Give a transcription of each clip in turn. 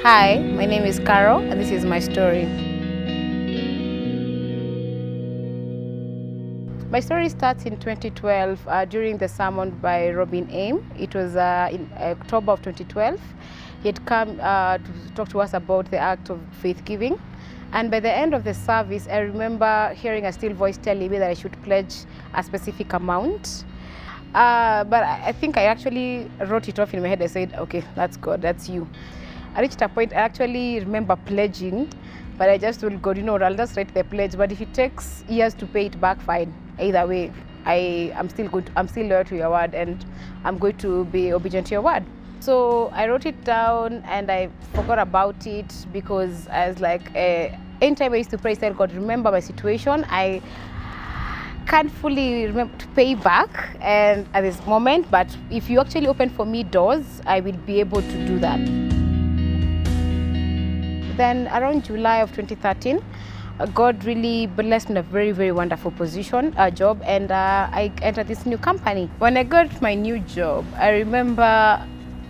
Hi, my name is Carol and this is my story. My story starts in 2012 during the sermon by Robin Aim. It was in October of 2012. He had come to talk to us about the act of faith giving. And by the end of the service, I remember hearing a still voice telling me that I should pledge a specific amount. But I think I actually wrote it off in my head. I said, okay, that's God, that's you. I reached a point, I actually remember pledging, but I just told God, I'll just write the pledge, but if it takes years to pay it back, fine. Either way, I'm still loyal to your word, and I'm going to be obedient to your word. So I wrote it down and I forgot about it because I was like, anytime I used to pray, I said, God, remember my situation. I can't fully remember to pay back and at this moment, but if you actually open for me doors, I will be able to do that. Then around July of 2013, God really blessed me in a very, very wonderful job, and I entered this new company. When I got my new job, I remember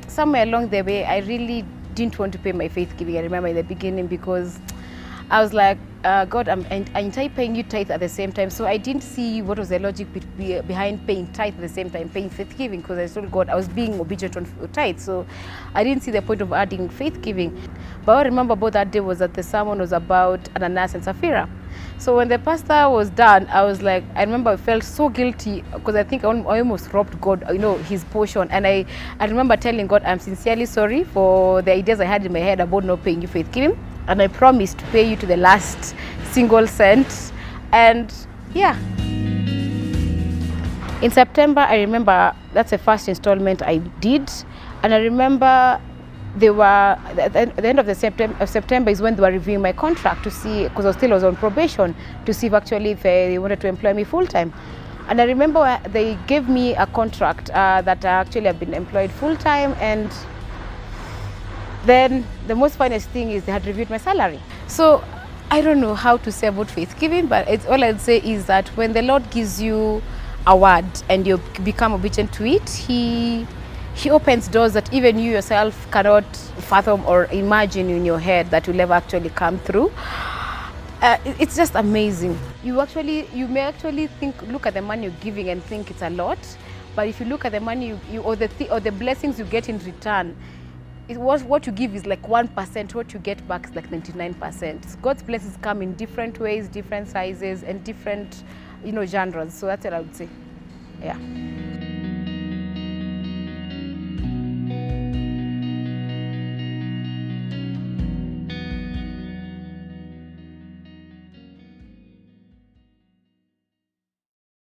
somewhere along the way, I really didn't want to pay my faith giving. I remember in the beginning because I was like, God, I'm paying you tithe at the same time. So I didn't see what was the logic behind paying tithe at the same time, paying faith giving, because I told God I was being obedient on tithe. So I didn't see the point of adding faith giving. But what I remember about that day was that the sermon was about Ananias and Sapphira. So when the pastor was done, I was like, I remember I felt so guilty because I think I almost robbed God, his portion. And I remember telling God, I'm sincerely sorry for the ideas I had in my head about not paying you faith giving. And I promised to pay you to the last single cent. And yeah. In September, I remember that's the first installment I did. And I remember they were, at the end of September is when they were reviewing my contract to see, because I was on probation, to see if they wanted to employ me full-time. And I remember they gave me a contract that I actually have been employed full-time, and then the most funniest thing is they had reviewed my salary. So I don't know how to say about faith giving, but all I'd say is that when the Lord gives you a word and you become obedient to it, He opens doors that even you yourself cannot fathom or imagine in your head that will ever actually come through. It's just amazing. You may actually look at the money you're giving and think it's a lot, but if you look at the money or the blessings you get in return, what you give is like 1%, what you get back is like 99%. God's blessings come in different ways, different sizes, and different genres. So that's what I would say. Yeah.